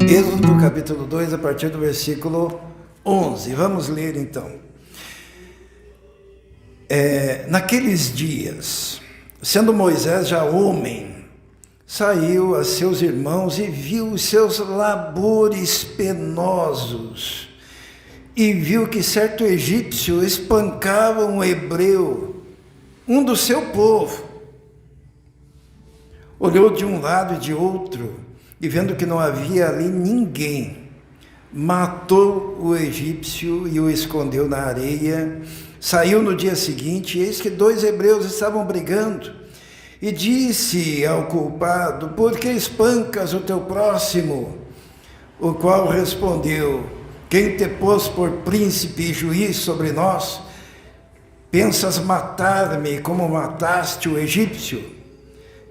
Êxodo capítulo 2, a partir do versículo 11. Vamos ler então. Naqueles dias, sendo Moisés já homem, saiu a seus irmãos e viu os seus labores penosos, e viu que certo egípcio espancava um hebreu, um do seu povo. Olhou de um lado e de outro, e vendo que não havia ali ninguém, matou o egípcio e o escondeu na areia. Saiu no dia seguinte, e eis que 2 hebreus estavam brigando, e disse ao culpado: por que espancas o teu próximo? O qual respondeu: quem te pôs por príncipe e juiz sobre nós? Pensas matar-me como mataste o egípcio?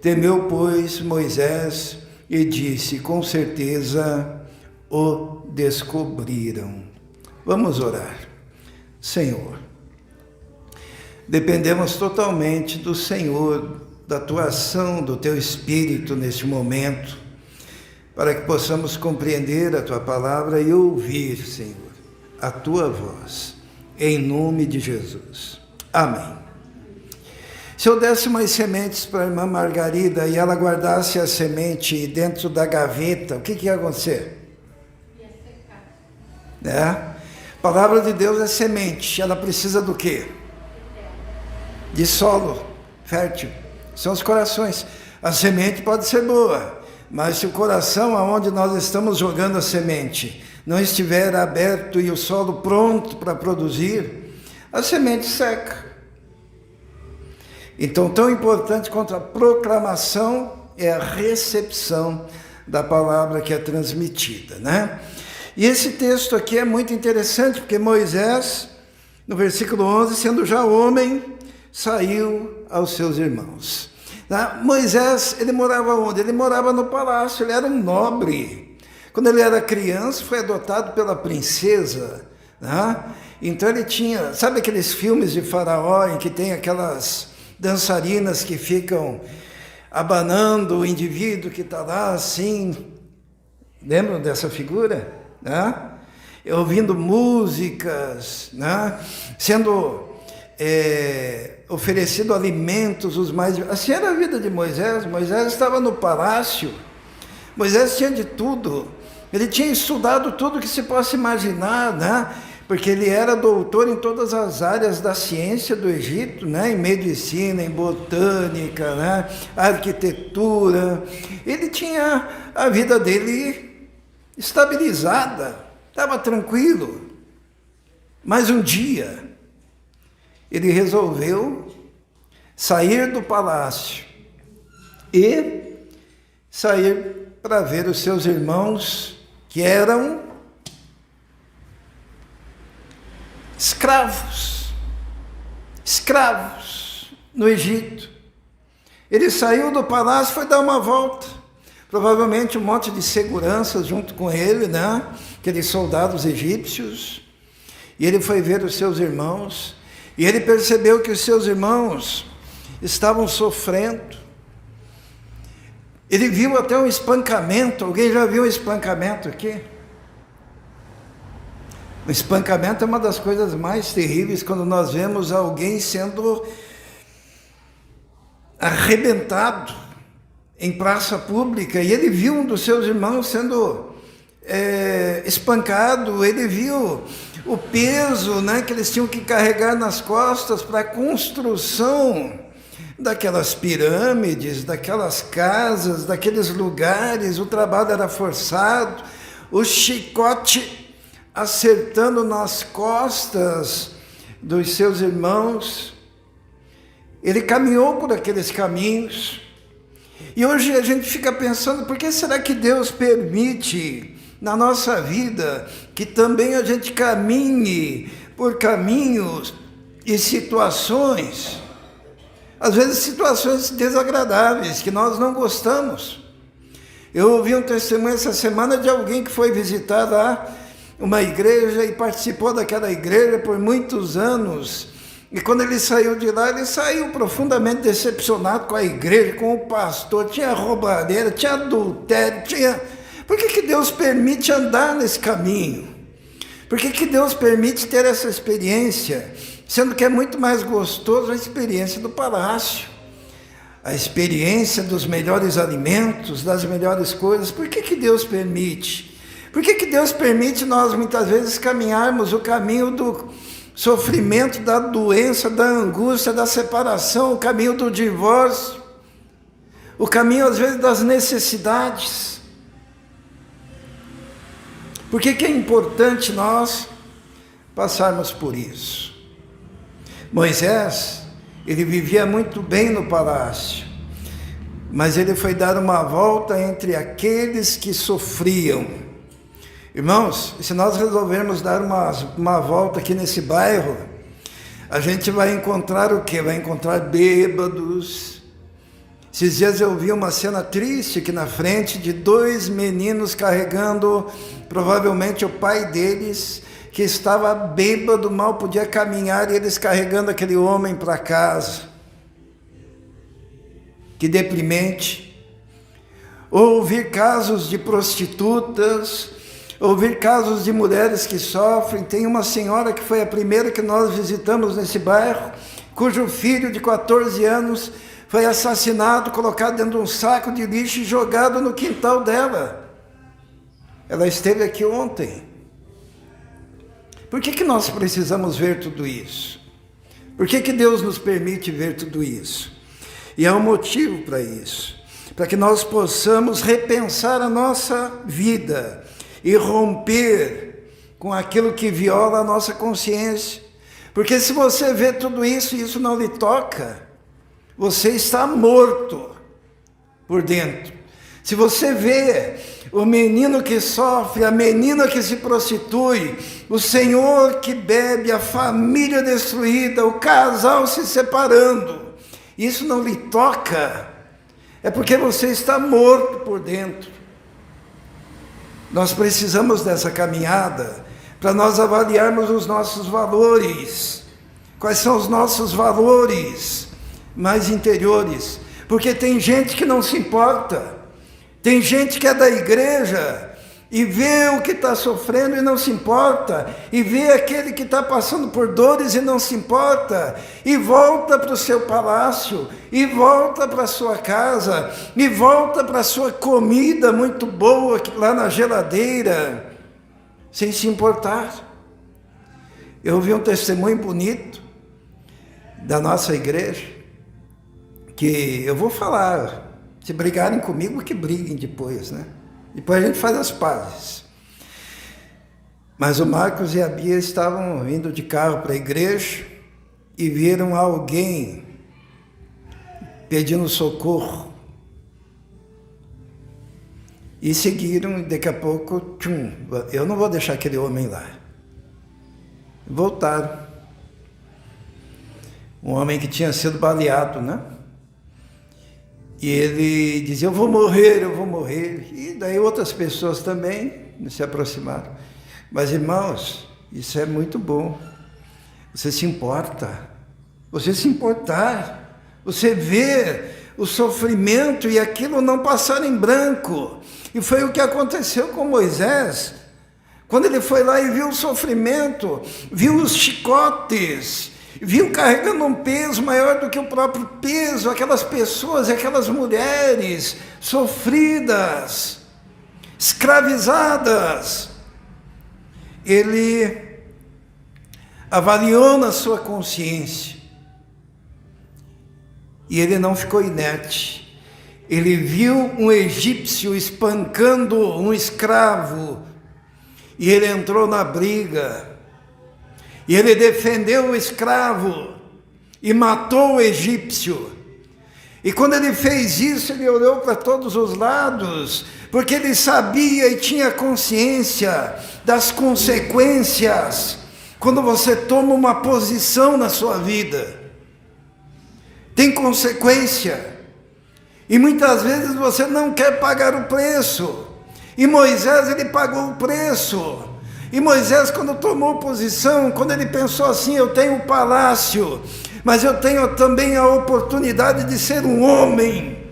Temeu, pois, Moisés e disse: com certeza o descobriram. Vamos orar. Senhor, dependemos totalmente do Senhor, da tua ação, do teu Espírito neste momento, para que possamos compreender a tua palavra e ouvir, Senhor, a tua voz, em nome de Jesus. Amém. Se eu desse umas sementes para a irmã Margarida e ela guardasse a semente dentro da gaveta, o que ia acontecer? Ia secar. A palavra de Deus é semente, ela precisa do quê? De solo fértil, são os corações. A semente pode ser boa, mas se o coração aonde nós estamos jogando a semente não estiver aberto e o solo pronto para produzir, a semente seca. Então, tão importante quanto a proclamação é a recepção da palavra que é transmitida, né? E esse texto aqui é muito interessante, porque Moisés, no versículo 11, sendo já homem, saiu aos seus irmãos. Moisés, ele morava onde? Ele morava no palácio, ele era um nobre. Quando ele era criança, foi adotado pela princesa, né? Então ele tinha, sabe aqueles filmes de Faraó em que tem aquelas dançarinas que ficam abanando o indivíduo que está lá assim? Lembram dessa figura? Né? Ouvindo músicas, né? Sendo oferecido alimentos os mais... Assim era a vida de Moisés. Moisés estava no palácio, Moisés tinha de tudo, ele tinha estudado tudo que se possa imaginar, né? Porque ele era doutor em todas as áreas da ciência do Egito, né? Em medicina, em botânica, né? Arquitetura. Ele tinha a vida dele estabilizada, estava tranquilo. Mas um dia, ele resolveu sair do palácio e sair para ver os seus irmãos, que eram escravos no Egito. Ele saiu do palácio, foi dar uma volta, provavelmente um monte de seguranças junto com ele, né? Aqueles soldados egípcios, e ele foi ver os seus irmãos, e ele percebeu que os seus irmãos estavam sofrendo. Ele viu até um espancamento. Alguém já viu um espancamento aqui? O espancamento é uma das coisas mais terríveis quando nós vemos alguém sendo arrebentado em praça pública, e ele viu um dos seus irmãos sendo espancado. Ele viu o peso, né, que eles tinham que carregar nas costas para a construção daquelas pirâmides, daquelas casas, daqueles lugares. O trabalho era forçado, o chicote acertando nas costas dos seus irmãos. Ele caminhou por aqueles caminhos, e hoje a gente fica pensando: por que será que Deus permite na nossa vida que também a gente caminhe por caminhos e situações, às vezes situações desagradáveis, que nós não gostamos? Eu ouvi um testemunho essa semana de alguém que foi visitar lá uma igreja e participou daquela igreja por muitos anos, e quando ele saiu de lá, ele saiu profundamente decepcionado com a igreja, com o pastor. Tinha roubalheira, tinha adultério, tinha Por que Deus permite andar nesse caminho? Por que Deus permite ter essa experiência, sendo que é muito mais gostoso a experiência do palácio, a experiência dos melhores alimentos, das melhores coisas? Por que Deus permite? Por que Deus permite nós muitas vezes caminharmos o caminho do sofrimento, da doença, da angústia, da separação, o caminho do divórcio, o caminho às vezes das necessidades? Por que é importante nós passarmos por isso? Moisés, ele vivia muito bem no palácio, mas ele foi dar uma volta entre aqueles que sofriam. Irmãos, se nós resolvermos dar uma volta aqui nesse bairro, a gente vai encontrar o quê? Vai encontrar bêbados. Esses dias eu vi uma cena triste aqui na frente de 2 meninos carregando provavelmente o pai deles, que estava bêbado, mal podia caminhar, e eles carregando aquele homem para casa. Que deprimente. Ouvir casos de prostitutas, ouvir casos de mulheres que sofrem. Tem uma senhora que foi a primeira que nós visitamos nesse bairro, cujo filho de 14 anos foi assassinado, colocado dentro de um saco de lixo e jogado no quintal dela. Ela esteve aqui ontem. Por que nós precisamos ver tudo isso? Por que Deus nos permite ver tudo isso? E há um motivo para isso. Para que nós possamos repensar a nossa vida e romper com aquilo que viola a nossa consciência. Porque se você vê tudo isso e isso não lhe toca, você está morto por dentro. Se você vê o menino que sofre, a menina que se prostitui, o senhor que bebe, a família destruída, o casal se separando, isso não lhe toca, é porque você está morto por dentro. Nós precisamos dessa caminhada para nós avaliarmos os nossos valores. Quais são os nossos valores mais interiores? Porque tem gente que não se importa. Tem gente que é da igreja e vê o que está sofrendo e não se importa, e vê aquele que está passando por dores e não se importa, e volta para o seu palácio, e volta para a sua casa, e volta para a sua comida muito boa lá na geladeira, sem se importar. Eu ouvi um testemunho bonito da nossa igreja, que eu vou falar. Se brigarem comigo, que briguem depois, né? Depois a gente faz as pazes. Mas o Marcos e a Bia estavam indo de carro para a igreja e viram alguém pedindo socorro. E seguiram, e daqui a pouco, eu não vou deixar aquele homem lá. Voltaram. Um homem que tinha sido baleado, né? E ele dizia, eu vou morrer. E daí outras pessoas também se aproximaram. Mas, irmãos, isso é muito bom. Você se importa. Você se importar. Você ver o sofrimento e aquilo não passar em branco. E foi o que aconteceu com Moisés. Quando ele foi lá e viu o sofrimento, viu os chicotes, viu carregando um peso maior do que o próprio peso, aquelas pessoas, aquelas mulheres sofridas, escravizadas. Ele avaliou na sua consciência e ele não ficou inerte. Ele viu um egípcio espancando um escravo e ele entrou na briga. E ele defendeu o escravo e matou o egípcio. E quando ele fez isso, ele olhou para todos os lados, porque ele sabia e tinha consciência das consequências quando você toma uma posição na sua vida. Tem consequência. E muitas vezes você não quer pagar o preço. E Moisés, ele pagou o preço. E Moisés, quando tomou posição, quando ele pensou assim, eu tenho um palácio, mas eu tenho também a oportunidade de ser um homem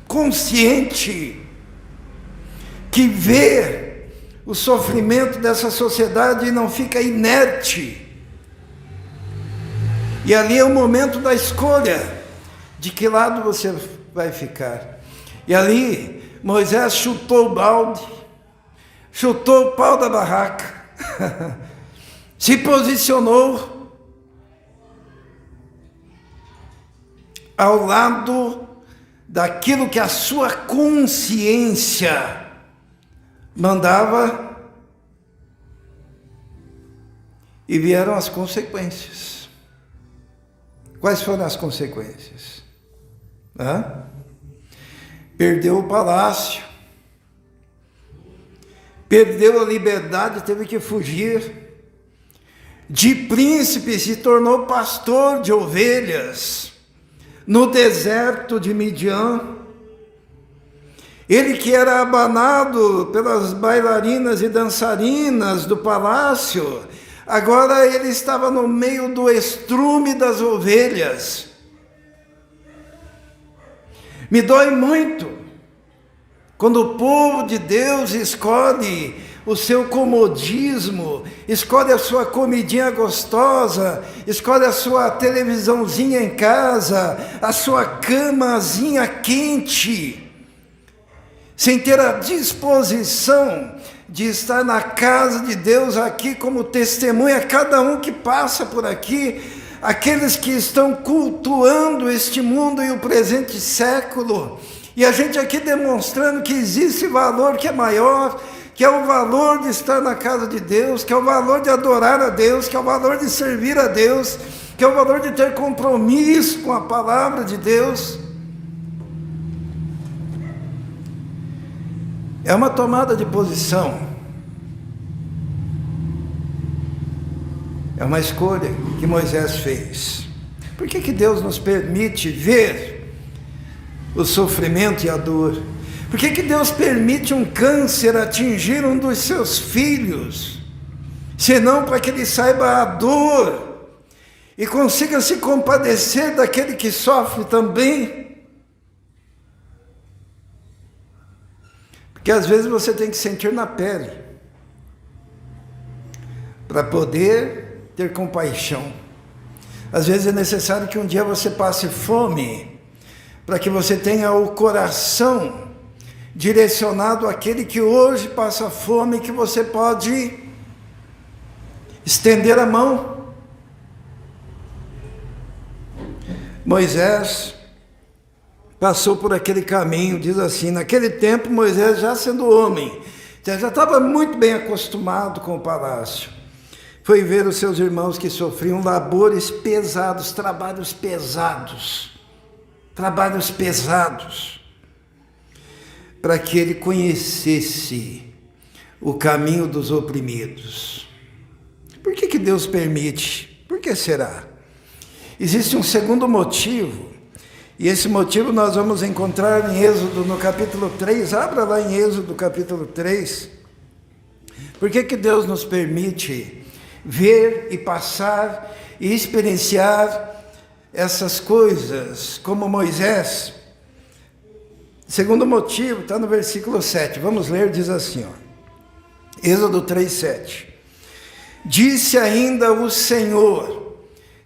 consciente, que vê o sofrimento dessa sociedade e não fica inerte. E ali é o momento da escolha, de que lado você vai ficar. E ali Moisés chutou o balde, chutou o pau da barraca, se posicionou ao lado daquilo que a sua consciência mandava, e vieram as consequências. Quais foram as consequências? Perdeu o palácio, perdeu a liberdade, teve que fugir. De príncipe se tornou pastor de ovelhas no deserto de Midian. Ele que era abanado pelas bailarinas e dançarinas do palácio, agora ele estava no meio do estrume das ovelhas. Me dói muito quando o povo de Deus escolhe o seu comodismo, escolhe a sua comidinha gostosa, escolhe a sua televisãozinha em casa, a sua camazinha quente, sem ter a disposição de estar na casa de Deus aqui como testemunha, cada um que passa por aqui, aqueles que estão cultuando este mundo e o presente século, e a gente aqui demonstrando que existe valor que é maior, que é o valor de estar na casa de Deus, que é o valor de adorar a Deus, que é o valor de servir a Deus, que é o valor de ter compromisso com a palavra de Deus. É uma tomada de posição, é uma escolha que Moisés fez. Por que Deus nos permite ver o sofrimento e a dor? Por que Deus permite um câncer atingir um dos seus filhos? Senão para que ele saiba a dor e consiga se compadecer daquele que sofre também. Porque às vezes você tem que sentir na pele para poder ter compaixão. Às vezes é necessário que um dia você passe fome para que você tenha o coração direcionado àquele que hoje passa fome, que você pode estender a mão. Moisés passou por aquele caminho, diz assim, naquele tempo Moisés já sendo homem, já estava muito bem acostumado com o palácio, foi ver os seus irmãos que sofriam labores pesados, trabalhos pesados, para que ele conhecesse o caminho dos oprimidos. Por que Deus permite? Por que será? Existe um segundo motivo, e esse motivo nós vamos encontrar em Êxodo, no capítulo 3, abra lá em Êxodo, capítulo 3. Por que Deus nos permite ver e passar e experienciar essas coisas, como Moisés? Segundo motivo, está no versículo 7, vamos ler, diz assim, Êxodo 3, 7. Disse ainda o Senhor,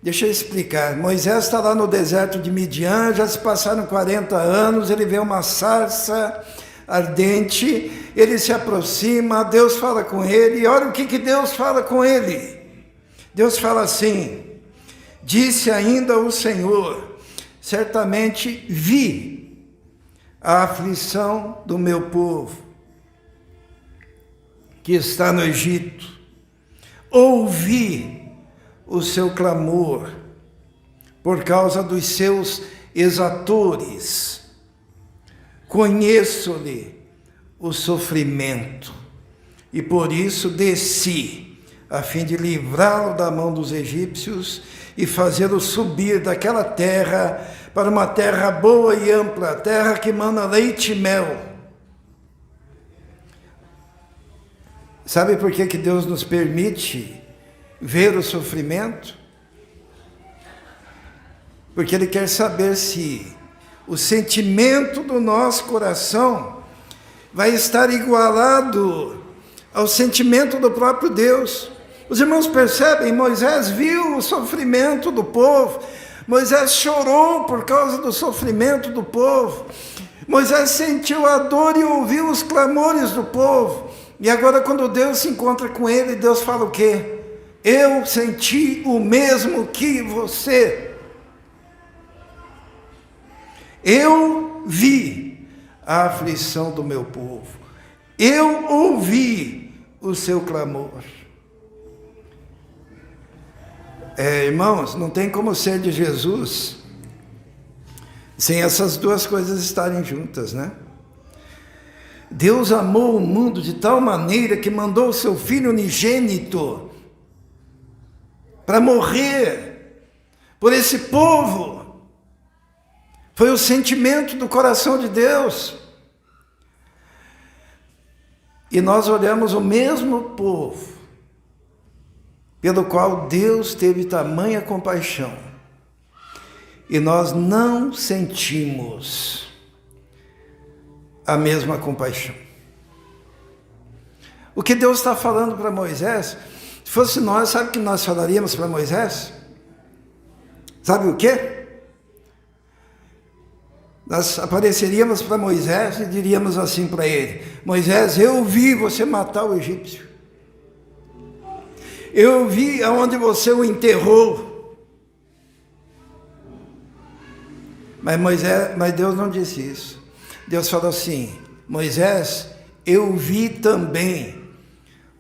deixa eu explicar, Moisés está lá no deserto de Midian, já se passaram 40 anos, ele vê uma sarça ardente, ele se aproxima, Deus fala com ele, e olha o que Deus fala com ele. Deus fala assim, disse ainda o Senhor, certamente vi a aflição do meu povo, que está no Egito, ouvi o seu clamor, por causa dos seus exatores, conheço-lhe o sofrimento, e por isso desci, a fim de livrá-lo da mão dos egípcios, e fazê-lo subir daquela terra, para uma terra boa e ampla, terra que mana leite e mel. Sabe por que Deus nos permite ver o sofrimento? Porque Ele quer saber se o sentimento do nosso coração vai estar igualado ao sentimento do próprio Deus. Os irmãos percebem, Moisés viu o sofrimento do povo, Moisés chorou por causa do sofrimento do povo, Moisés sentiu a dor e ouviu os clamores do povo. E agora quando Deus se encontra com ele, Deus fala o quê? Eu senti o mesmo que você. Eu vi a aflição do meu povo. Eu ouvi o seu clamor. Irmãos, não tem como ser de Jesus sem essas duas coisas estarem juntas, né? Deus amou o mundo de tal maneira que mandou o seu Filho unigênito para morrer por esse povo. Foi o sentimento do coração de Deus. E nós olhamos o mesmo povo, pelo qual Deus teve tamanha compaixão, e nós não sentimos a mesma compaixão. O que Deus está falando para Moisés, se fosse nós, sabe o que nós falaríamos para Moisés? Sabe o quê? Nós apareceríamos para Moisés e diríamos assim para ele: Moisés, eu vi você matar o egípcio. Eu vi aonde você o enterrou. Mas Deus não disse isso. Deus falou assim: Moisés, eu vi também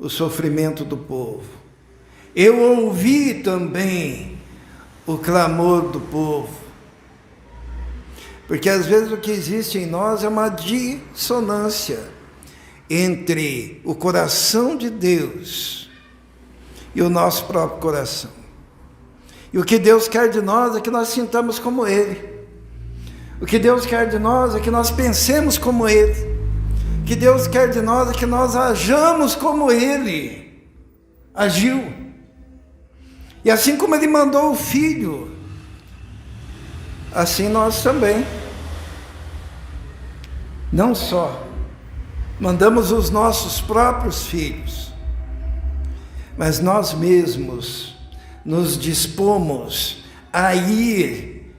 o sofrimento do povo. Eu ouvi também o clamor do povo. Porque às vezes o que existe em nós é uma dissonância entre o coração de Deus e o nosso próprio coração. E o que Deus quer de nós é que nós sintamos como Ele. O que Deus quer de nós é que nós pensemos como Ele. O que Deus quer de nós é que nós hajamos como Ele agiu. E assim como Ele mandou o Filho, assim nós também. Não só mandamos os nossos próprios filhos, mas nós mesmos nos dispomos a ir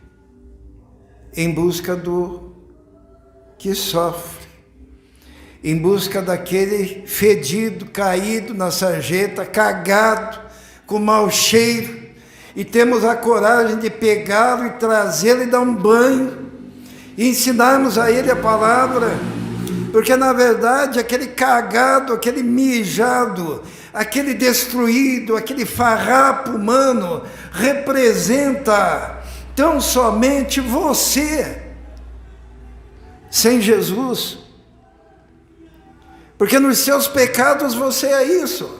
em busca do que sofre, em busca daquele fedido, caído na sarjeta, cagado, com mau cheiro, e temos a coragem de pegá-lo e trazê-lo e dar um banho, e ensinarmos a ele a palavra, porque na verdade aquele cagado, aquele mijado, aquele destruído, aquele farrapo humano, representa tão somente você, sem Jesus, porque nos seus pecados você é isso.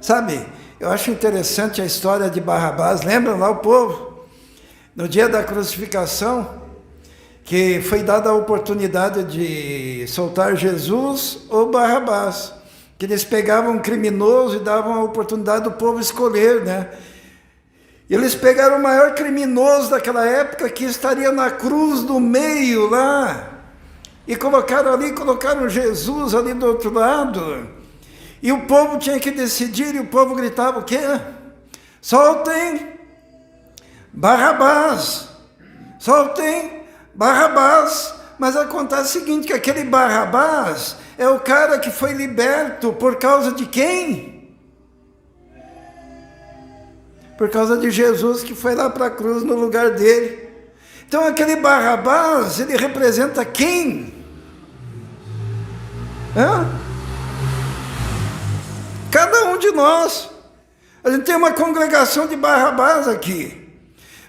Sabe, eu acho interessante a história de Barrabás. Lembram lá o povo? No dia da crucificação, que foi dada a oportunidade de soltar Jesus ou Barrabás, que eles pegavam um criminoso e davam a oportunidade do povo escolher, né? E eles pegaram o maior criminoso daquela época, que estaria na cruz do meio lá, e colocaram Jesus ali do outro lado, e o povo tinha que decidir, e o povo gritava o quê? Soltem Barrabás, soltem Barrabás. Mas acontece o seguinte, que aquele Barrabás é o cara que foi liberto por causa de quem? Por causa de Jesus, que foi lá para a cruz no lugar dele. Então aquele Barrabás, ele representa quem? Cada um de nós. A gente tem uma congregação de Barrabás aqui.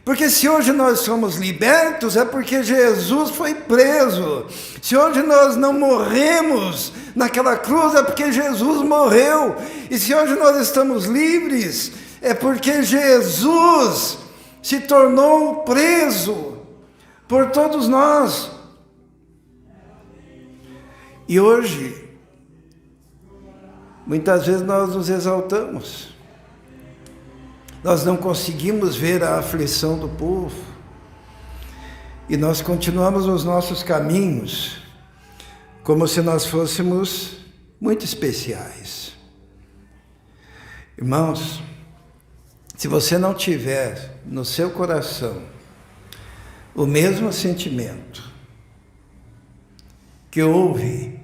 Porque se hoje nós somos libertos, é porque Jesus foi preso. Se hoje nós não morremos naquela cruz, é porque Jesus morreu. E se hoje nós estamos livres, é porque Jesus se tornou preso por todos nós. E hoje, muitas vezes nós nos exaltamos. Nós não conseguimos ver a aflição do povo. e nós continuamos os nossos caminhos como se nós fôssemos muito especiais. Irmãos, se você não tiver no seu coração o mesmo sentimento que houve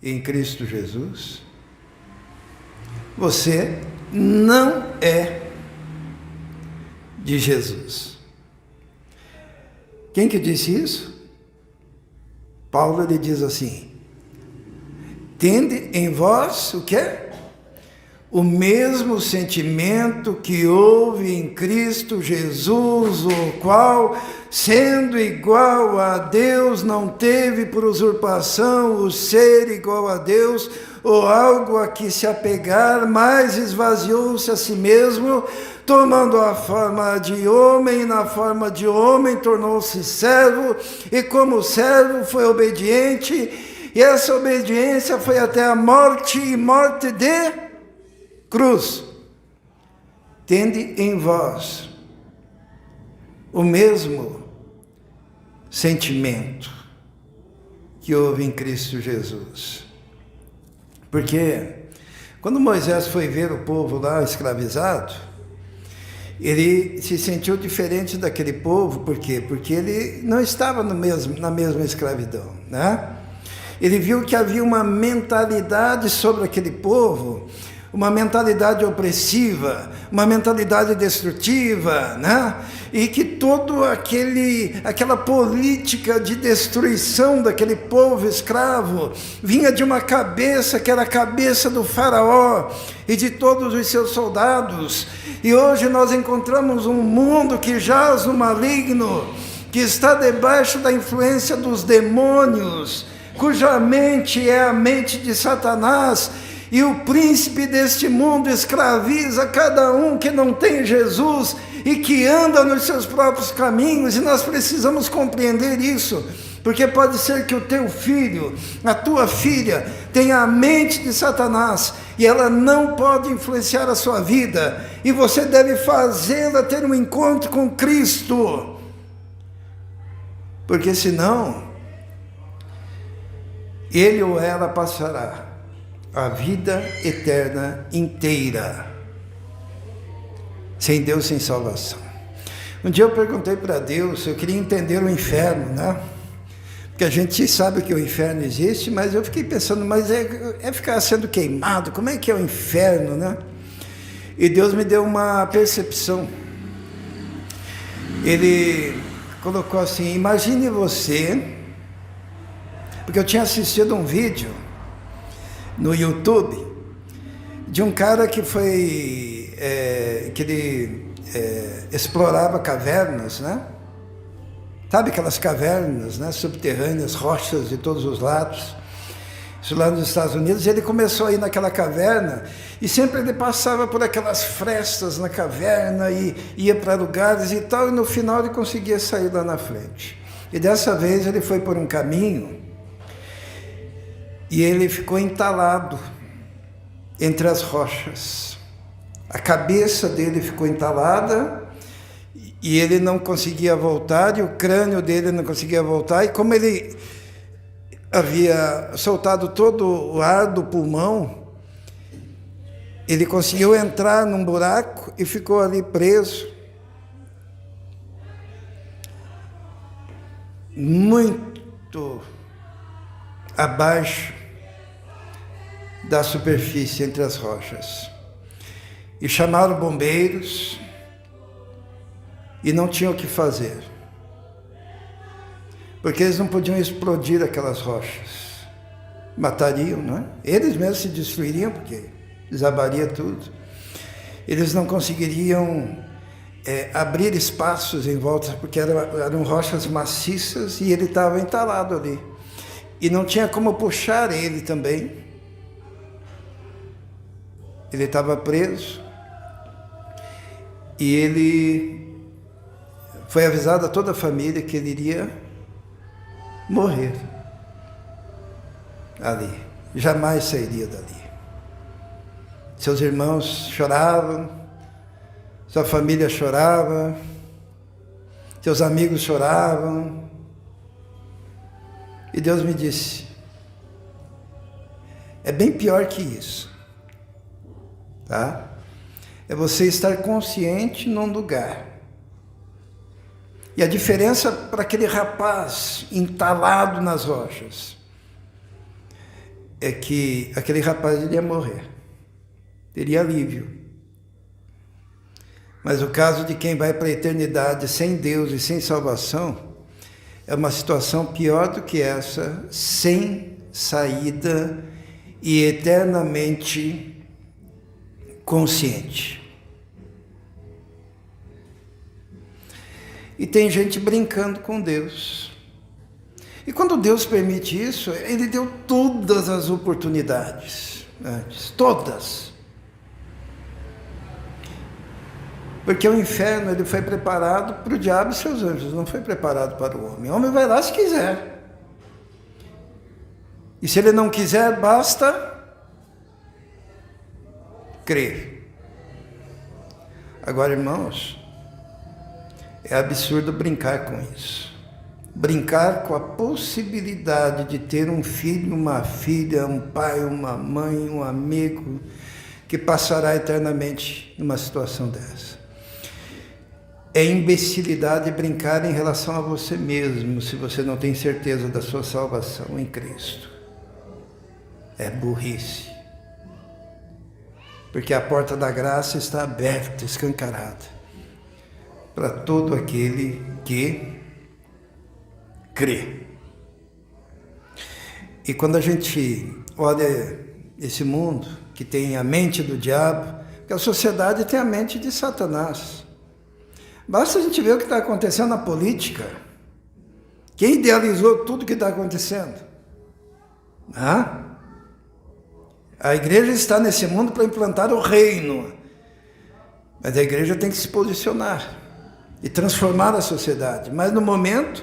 em Cristo Jesus, você não é de Jesus. Quem que disse isso? Paulo, ele diz assim: tende em vós o quê? O mesmo sentimento que houve em Cristo Jesus, o qual, sendo igual a Deus, não teve por usurpação o ser igual a Deus, ou algo a que se apegar, mas esvaziou-se a si mesmo, tomando a forma de homem, e na forma de homem tornou-se servo, e como servo foi obediente, e essa obediência foi até a morte, e morte de cruz. Tende em vós o mesmo sentimento que houve em Cristo Jesus. Porque quando Moisés foi ver o povo lá escravizado, ele se sentiu diferente daquele povo. Por quê? Porque ele não estava na mesma escravidão, né? Ele viu que havia uma mentalidade sobre aquele povo, uma mentalidade opressiva, uma mentalidade destrutiva, né? E que toda aquela política de destruição daquele povo escravo vinha de uma cabeça, que era a cabeça do faraó e de todos os seus soldados. E hoje nós encontramos um mundo que jaz no maligno, que está debaixo da influência dos demônios, cuja mente é a mente de Satanás. E o príncipe deste mundo escraviza cada um que não tem Jesus e que anda nos seus próprios caminhos, e nós precisamos compreender isso, porque pode ser que o teu filho, a tua filha, tenha a mente de Satanás, e ela não pode influenciar a sua vida, e você deve fazê-la ter um encontro com Cristo, porque senão, ele ou ela passará a vida eterna inteira sem Deus, sem salvação. Um dia eu perguntei para Deus, eu queria entender o inferno, né? Porque a gente sabe que o inferno existe, mas eu fiquei pensando, mas é ficar sendo queimado, como é que é o inferno, né? E Deus me deu uma percepção. Ele colocou assim: imagine você, porque eu tinha assistido um vídeo no YouTube de um cara que foi que ele explorava cavernas, né? Sabe aquelas cavernas, né, subterrâneas, rochas de todos os lados, isso lá nos Estados Unidos. E ele começou a ir naquela caverna e sempre ele passava por aquelas frestas na caverna e ia para lugares e tal, e no final ele conseguia sair lá na frente. E dessa vez ele foi por um caminho e ele ficou entalado entre as rochas. A cabeça dele ficou entalada e ele não conseguia voltar, e o crânio dele não conseguia voltar. E como ele havia soltado todo o ar do pulmão, ele conseguiu entrar num buraco e ficou ali preso. Muito abaixo da superfície, entre as rochas. E chamaram bombeiros e não tinham o que fazer, porque eles não podiam explodir aquelas rochas, matariam, não é? Eles mesmos se destruiriam, porque desabaria tudo. Eles não conseguiriam abrir espaços em volta, porque eram rochas maciças, e ele estava entalado ali. E não tinha como puxar ele também. Ele estava preso. E ele foi avisado a toda a família que ele iria morrer ali. Jamais sairia dali. Seus irmãos choravam, sua família chorava, seus amigos choravam, E Deus me disse, é bem pior que isso, tá? É você estar consciente num lugar. E a diferença para aquele rapaz entalado nas rochas é que aquele rapaz iria morrer, teria alívio. Mas o caso de quem vai para a eternidade sem Deus e sem salvação é uma situação pior do que essa, sem saída e eternamente consciente. E tem gente brincando com Deus. E quando Deus permite isso, Ele deu todas as oportunidades antes, todas. Porque o inferno ele foi preparado para o diabo e seus anjos, não foi preparado para o homem. O homem vai lá se quiser. E se ele não quiser, basta crer. Agora, irmãos, é absurdo brincar com isso. Brincar com a possibilidade de ter um filho, uma filha, um pai, uma mãe, um amigo, que passará eternamente numa situação dessa. É imbecilidade brincar em relação a você mesmo, se você não tem certeza da sua salvação em Cristo. É burrice. Porque a porta da graça está aberta, escancarada, para todo aquele que crê. E quando a gente olha esse mundo, que tem a mente do diabo, porque a sociedade tem a mente de Satanás. Basta a gente ver o que está acontecendo na política. Quem idealizou tudo o que está acontecendo? A igreja está nesse mundo para implantar o reino. Mas a igreja tem que se posicionar e transformar a sociedade. Mas no momento,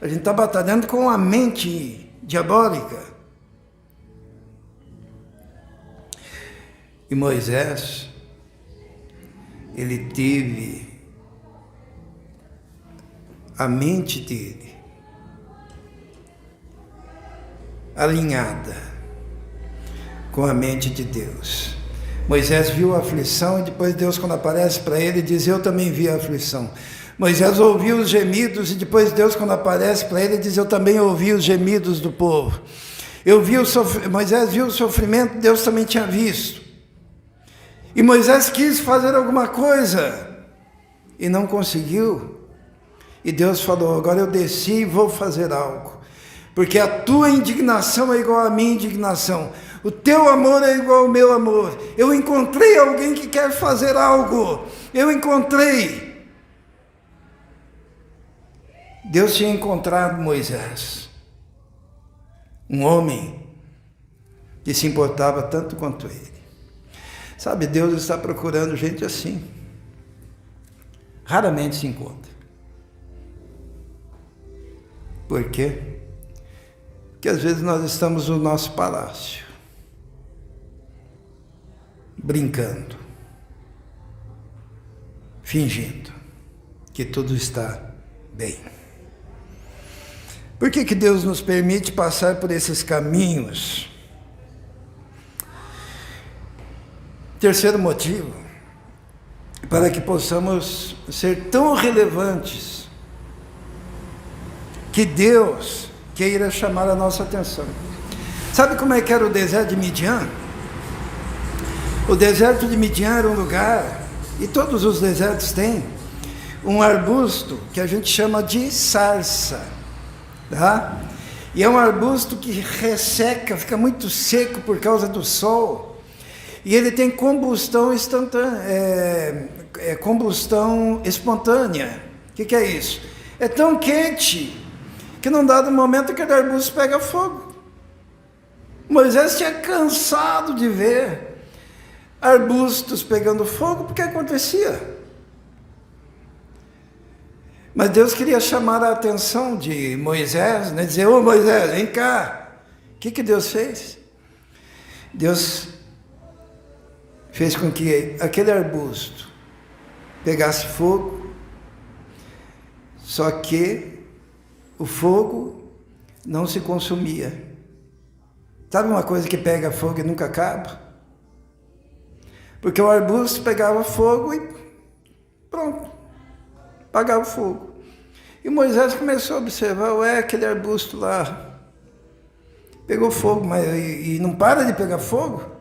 a gente está batalhando com a mente diabólica. E Moisés, ele teve a mente dele alinhada com a mente de Deus. Moisés viu a aflição e depois Deus, quando aparece para ele, diz, eu também vi a aflição. Moisés ouviu os gemidos e depois Deus, quando aparece para ele, diz, eu também ouvi os gemidos do povo. Moisés viu o sofrimento, Deus também tinha visto. E Moisés quis fazer alguma coisa e não conseguiu. E Deus falou, agora eu desci e vou fazer algo. Porque a tua indignação é igual à minha indignação. O teu amor é igual ao meu amor. Eu encontrei alguém que quer fazer algo. Eu encontrei. Deus tinha encontrado Moisés. Um homem que se importava tanto quanto ele. Sabe, Deus está procurando gente assim. Raramente se encontra. Por quê? Porque às vezes nós estamos no nosso palácio, brincando, fingindo que tudo está bem. Por que Deus nos permite passar por esses caminhos? Terceiro motivo, para que possamos ser tão relevantes que Deus queira chamar a nossa atenção. Sabe como é que era o deserto de Midian? O deserto de Midian era um lugar, e todos os desertos têm, um arbusto que a gente chama de sarça, tá? E é um arbusto que resseca, fica muito seco por causa do sol, e ele tem combustão instantânea, combustão espontânea. O que é isso? É tão quente que num dado momento aquele arbusto pega fogo. Moisés tinha cansado de ver arbustos pegando fogo, porque acontecia. Mas Deus queria chamar a atenção de Moisés, né? Dizer, ô Moisés, vem cá. O que Deus fez? Deus fez com que aquele arbusto pegasse fogo, só que o fogo não se consumia. Sabe uma coisa que pega fogo e nunca acaba? Porque o arbusto pegava fogo e pronto, apagava o fogo. E Moisés começou a observar, aquele arbusto lá pegou fogo, mas e não para de pegar fogo?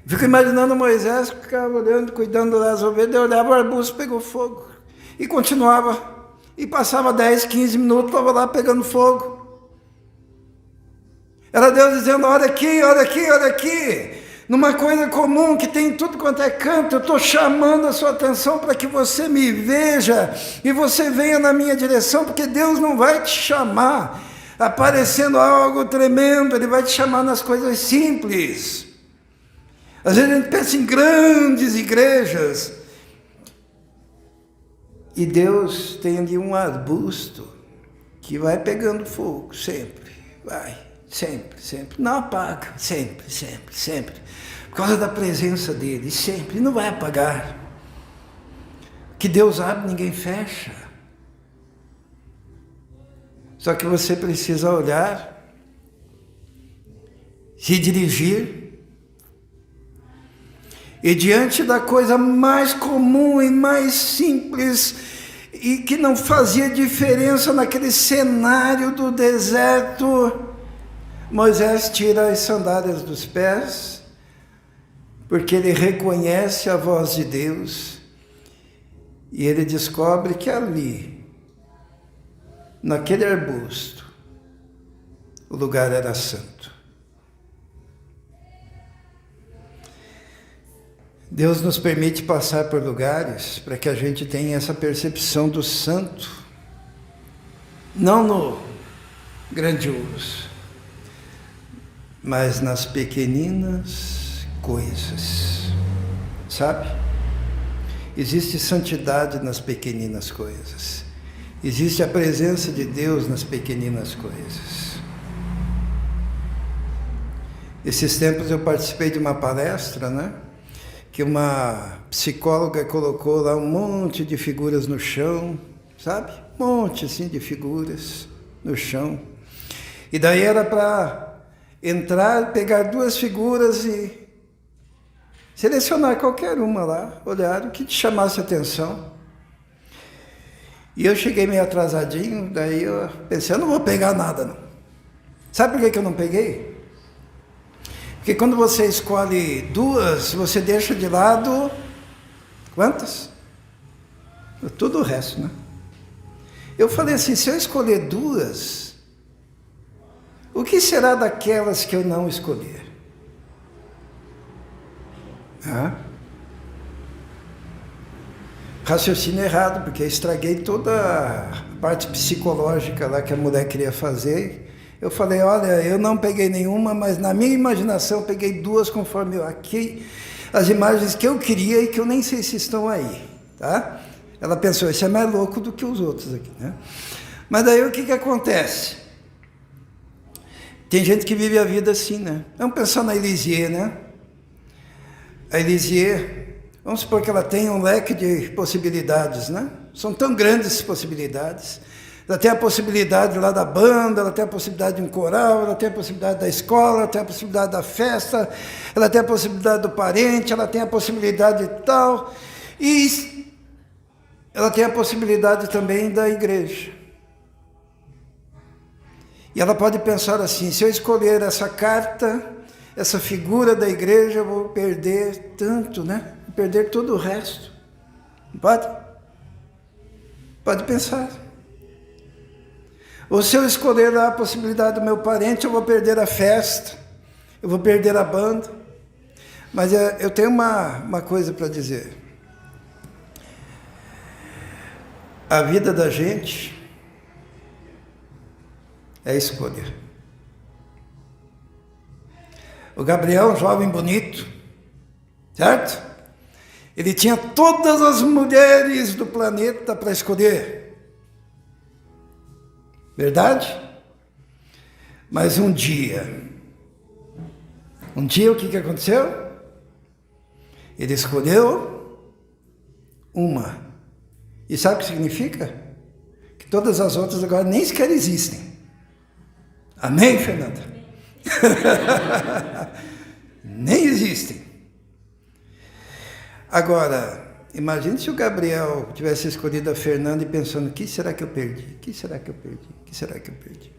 Fico imaginando Moisés que ficava olhando, cuidando das ovelhas, olhava o arbusto, pegou fogo. E continuava. E passava 10, 15 minutos, estava lá pegando fogo. Era Deus dizendo, olha aqui, olha aqui, olha aqui. Numa coisa comum que tem tudo quanto é canto, eu estou chamando a sua atenção para que você me veja e você venha na minha direção, porque Deus não vai te chamar aparecendo algo tremendo, Ele vai te chamar nas coisas simples. Às vezes a gente pensa em grandes igrejas, e Deus tem ali um arbusto que vai pegando fogo, sempre, vai, sempre, não apaga, sempre, por causa da presença dEle, sempre, não vai apagar. Que Deus abre, ninguém fecha. Só que você precisa olhar, se dirigir, e diante da coisa mais comum e mais simples, e que não fazia diferença naquele cenário do deserto, Moisés tira as sandálias dos pés, porque ele reconhece a voz de Deus, e ele descobre que ali, naquele arbusto, o lugar era santo. Deus nos permite passar por lugares para que a gente tenha essa percepção do santo, não no grandioso, mas nas pequeninas coisas, sabe? Existe santidade nas pequeninas coisas, existe a presença de Deus nas pequeninas coisas. Esses tempos eu participei de uma palestra, né? Que uma psicóloga colocou lá um monte de figuras no chão, sabe? Um monte assim de figuras no chão. E daí era para entrar, pegar 2 figuras e selecionar qualquer uma lá, olhar o que te chamasse a atenção. E eu cheguei meio atrasadinho, daí eu pensei, eu não vou pegar nada não. Sabe por que eu não peguei? Porque quando você escolhe 2, você deixa de lado quantas? Tudo o resto, né? Eu falei assim, se eu escolher 2, o que será daquelas que eu não escolher? Raciocínio errado, porque eu estraguei toda a parte psicológica lá que a mulher queria fazer. Eu falei, olha, eu não peguei nenhuma, mas na minha imaginação eu peguei 2 conforme aqui, as imagens que eu queria e que eu nem sei se estão aí, tá? Ela pensou, esse é mais louco do que os outros aqui, né? Mas daí o que acontece? Tem gente que vive a vida assim, né? Vamos pensar na Elisier, né? A Elisier, vamos supor que ela tenha um leque de possibilidades, né? São tão grandes as possibilidades. Ela tem a possibilidade lá da banda, ela tem a possibilidade de um coral, ela tem a possibilidade da escola, ela tem a possibilidade da festa, ela tem a possibilidade do parente, ela tem a possibilidade de tal, e ela tem a possibilidade também da igreja. E ela pode pensar assim, se eu escolher essa carta, essa figura da igreja, eu vou perder tanto, né? Vou perder todo o resto. Pode? Pode pensar. Ou se eu escolher lá a possibilidade do meu parente, eu vou perder a festa, eu vou perder a banda. Mas eu tenho uma coisa para dizer. A vida da gente é escolha. O Gabriel, um jovem bonito, certo? Ele tinha todas as mulheres do planeta para escolher. Verdade? Mas um dia o que aconteceu? Ele escolheu uma. E sabe o que significa? Que todas as outras agora nem sequer existem. Amém, Fernanda? Nem existem. Agora, imagine se o Gabriel tivesse escolhido a Fernanda e pensando, o que será que eu perdi? O que será que eu perdi? O que será que eu perdi?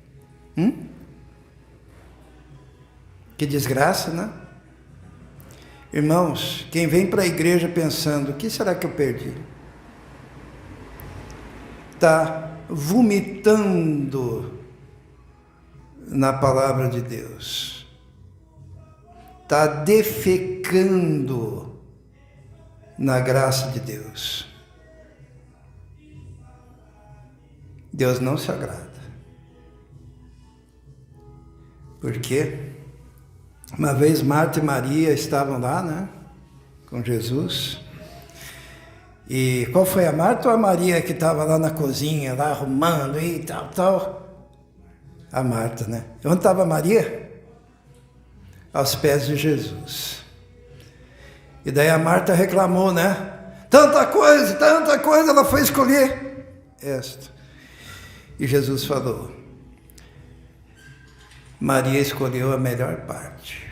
Que desgraça, né? Irmãos, quem vem para a igreja pensando, o que será que eu perdi? Está vomitando na palavra de Deus. Está defecando na graça de Deus. Deus não se agrada. Por quê? Uma vez Marta e Maria estavam lá, né, com Jesus. E qual foi, a Marta ou a Maria que estava lá na cozinha, lá arrumando e tal? A Marta, né? Onde estava a Maria? Aos pés de Jesus. E daí a Marta reclamou, né? Tanta coisa, ela foi escolher esta. E Jesus falou, Maria escolheu a melhor parte.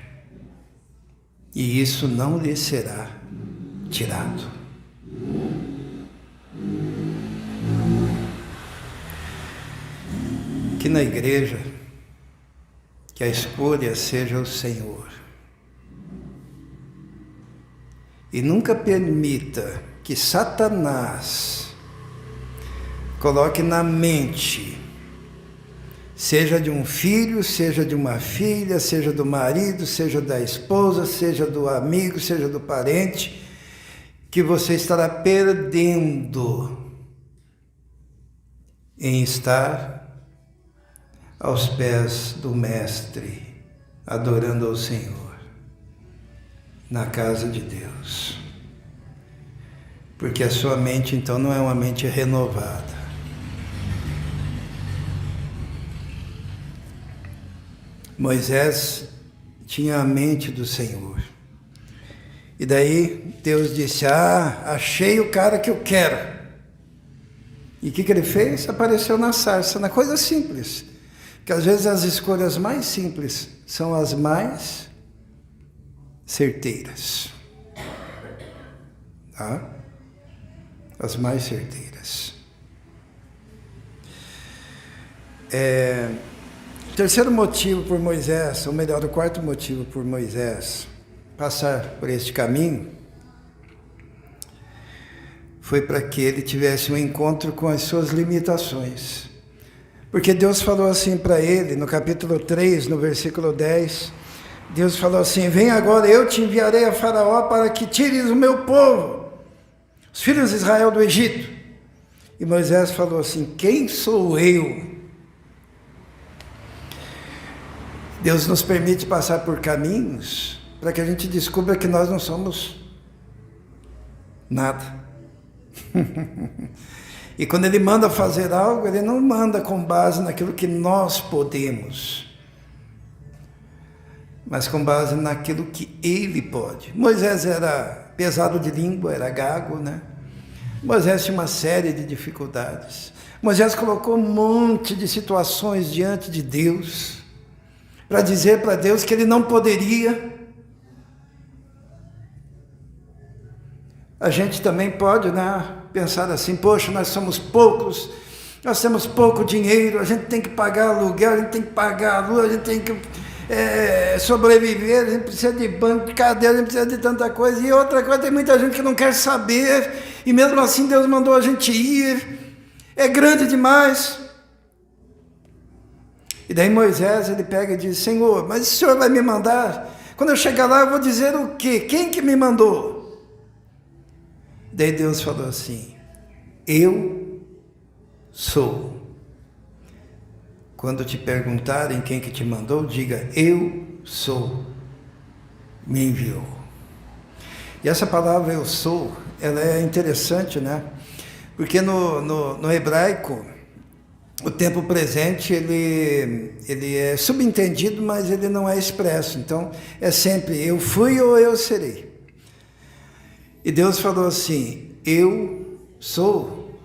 E isso não lhe será tirado. Que na igreja, que a escolha seja o Senhor. E nunca permita que Satanás coloque na mente, seja de um filho, seja de uma filha, seja do marido, seja da esposa, seja do amigo, seja do parente, que você estará perdendo em estar aos pés do Mestre, adorando ao Senhor, na casa de Deus. Porque a sua mente, então, não é uma mente renovada. Moisés tinha a mente do Senhor. E daí Deus disse, achei o cara que eu quero. E o que ele fez? Apareceu na sarça, na coisa simples. Porque às vezes as escolhas mais simples são as mais certeiras. Tá? As mais certeiras. O terceiro motivo por Moisés, ou melhor, o quarto motivo por Moisés passar por este caminho, foi para que ele tivesse um encontro com as suas limitações. Porque Deus falou assim para ele, no capítulo 3, no versículo 10, Deus falou assim, vem agora, eu te enviarei a Faraó para que tires o meu povo, os filhos de Israel do Egito. E Moisés falou assim, quem sou eu? Deus nos permite passar por caminhos para que a gente descubra que nós não somos nada. E quando Ele manda fazer algo, Ele não manda com base naquilo que nós podemos, mas com base naquilo que Ele pode. Moisés era pesado de língua, era gago, né? Moisés tinha uma série de dificuldades. Moisés colocou um monte de situações diante de Deus, para dizer para Deus que ele não poderia. A gente também pode, né, pensar assim, poxa, nós somos poucos, nós temos pouco dinheiro, a gente tem que pagar aluguel, a gente tem que pagar a luz, a gente tem que sobreviver, a gente precisa de banco, de cadeira, a gente precisa de tanta coisa. E outra coisa, tem muita gente que não quer saber, e mesmo assim Deus mandou a gente ir, é grande demais. E daí Moisés, ele pega e diz, Senhor, mas o Senhor vai me mandar? Quando eu chegar lá, eu vou dizer o quê? Quem que me mandou? Daí Deus falou assim, eu sou. Quando te perguntarem quem que te mandou, diga, eu sou, me enviou. E essa palavra eu sou, ela é interessante, né? Porque no hebraico, o tempo presente, ele é subentendido, mas ele não é expresso. Então, é sempre eu fui ou eu serei. E Deus falou assim, eu sou,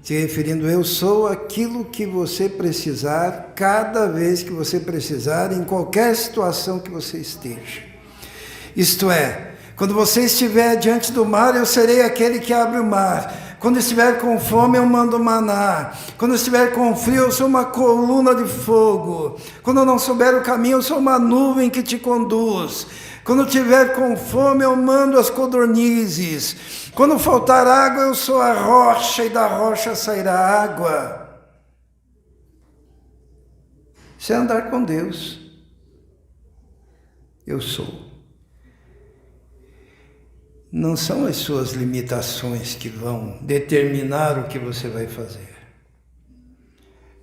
Se referindo, eu sou aquilo que você precisar, cada vez que você precisar, em qualquer situação que você esteja. Isto é, quando você estiver diante do mar, eu serei aquele que abre o mar. Quando estiver com fome, eu mando maná. Quando estiver com frio, eu sou uma coluna de fogo. Quando eu não souber o caminho, eu sou uma nuvem que te conduz. Quando estiver com fome, eu mando as codornizes. Quando faltar água, eu sou a rocha e da rocha sairá água. Isso é andar com Deus. Eu sou. Não são as suas limitações que vão determinar o que você vai fazer,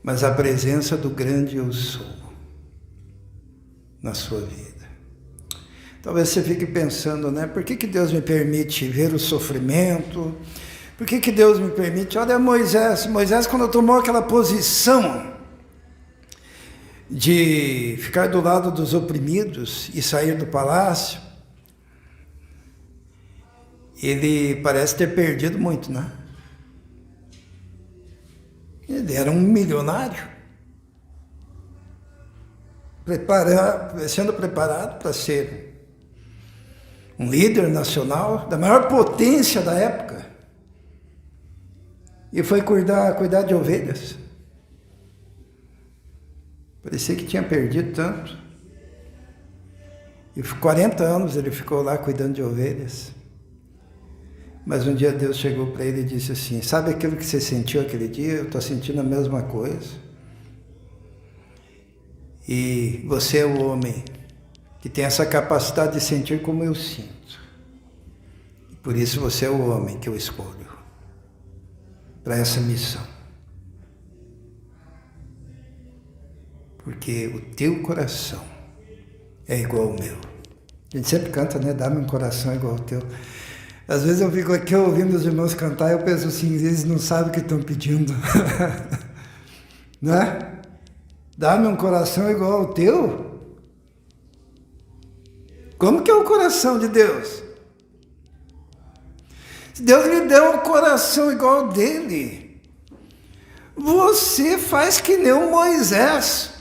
mas a presença do grande eu sou na sua vida. Talvez você fique pensando, né? Por que Deus me permite ver o sofrimento? Por que Deus me permite? Olha Moisés, quando tomou aquela posição de ficar do lado dos oprimidos e sair do palácio, ele parece ter perdido muito, né? Ele era um milionário, sendo preparado para ser um líder nacional da maior potência da época, e foi cuidar de ovelhas. Parecia que tinha perdido tanto. E 40 anos ele ficou lá cuidando de ovelhas. Mas um dia Deus chegou para ele e disse assim, sabe aquilo que você sentiu aquele dia? Eu estou sentindo a mesma coisa. E você é o homem que tem essa capacidade de sentir como eu sinto. E por isso você é o homem que eu escolho para essa missão. Porque o teu coração é igual ao meu. A gente sempre canta, né? Dá-me um coração igual ao teu. Às vezes eu fico aqui ouvindo os irmãos cantar e eu penso assim, eles não sabem o que estão pedindo. Né? Dá-me um coração igual ao teu? Como que é o coração de Deus? Se Deus lhe deu um coração igual ao dele, você faz que nem o Moisés.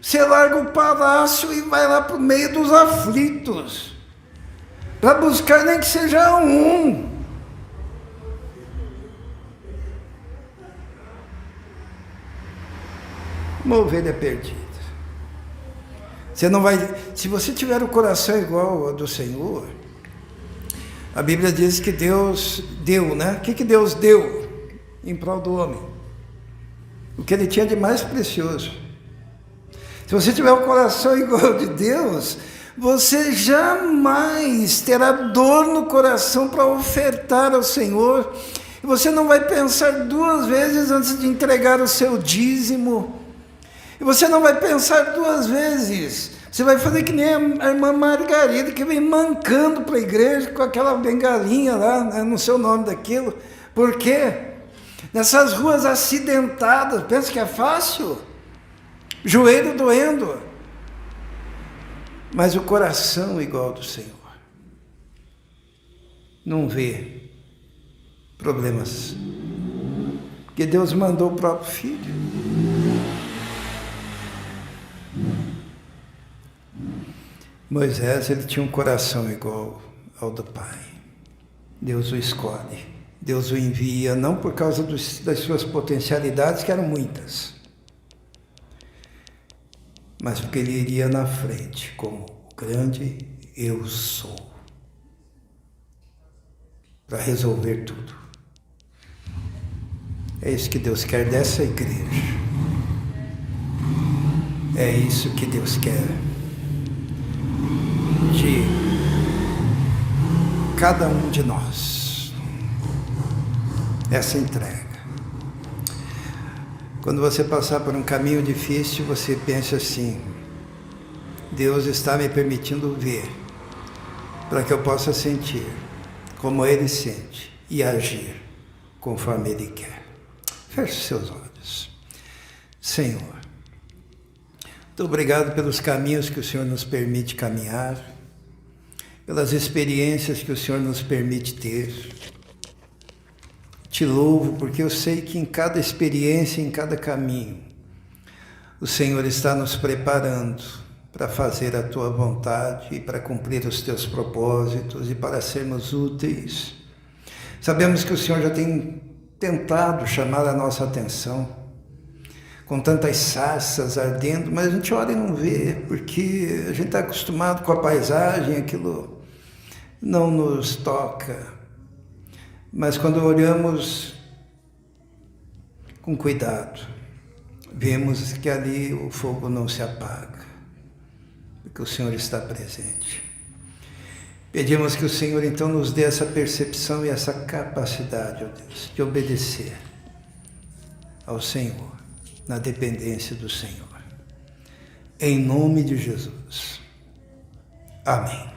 Você larga o palácio e vai lá para o meio dos aflitos, para buscar nem que seja um. Uma ovelha perdida. Você não vai. Se você tiver o coração igual ao do Senhor, a Bíblia diz que Deus deu, né? O que Deus deu em prol do homem? O que ele tinha de mais precioso. Se você tiver o coração igual ao de Deus, você jamais terá dor no coração para ofertar ao Senhor. E você não vai pensar duas vezes antes de entregar o seu dízimo. E você não vai pensar duas vezes. Você vai fazer que nem a irmã Margarida, que vem mancando para a igreja com aquela bengalinha lá, né, não sei o nome daquilo. Por quê? Nessas ruas acidentadas, pensa que é fácil? Joelho doendo. Mas o coração igual ao do Senhor não vê problemas, porque Deus mandou o próprio Filho. Moisés, ele tinha um coração igual ao do Pai. Deus o escolhe, Deus o envia, não por causa das suas potencialidades, que eram muitas, mas porque ele iria na frente como o grande eu sou, para resolver tudo. É isso que Deus quer dessa igreja. É isso que Deus quer de cada um de nós. Essa entrega. Quando você passar por um caminho difícil, você pensa assim, Deus está me permitindo ver, para que eu possa sentir como Ele sente e agir conforme Ele quer. Feche seus olhos. Senhor, muito obrigado pelos caminhos que o Senhor nos permite caminhar, pelas experiências que o Senhor nos permite ter. Te louvo porque eu sei que em cada experiência, em cada caminho, o Senhor está nos preparando para fazer a Tua vontade e para cumprir os Teus propósitos e para sermos úteis. Sabemos que o Senhor já tem tentado chamar a nossa atenção, com tantas sarças ardendo, mas a gente olha e não vê, porque a gente está acostumado com a paisagem, aquilo não nos toca. Mas quando olhamos com cuidado, vemos que ali o fogo não se apaga, porque o Senhor está presente. Pedimos que o Senhor então nos dê essa percepção e essa capacidade, ó Deus, de obedecer ao Senhor, na dependência do Senhor. Em nome de Jesus. Amém.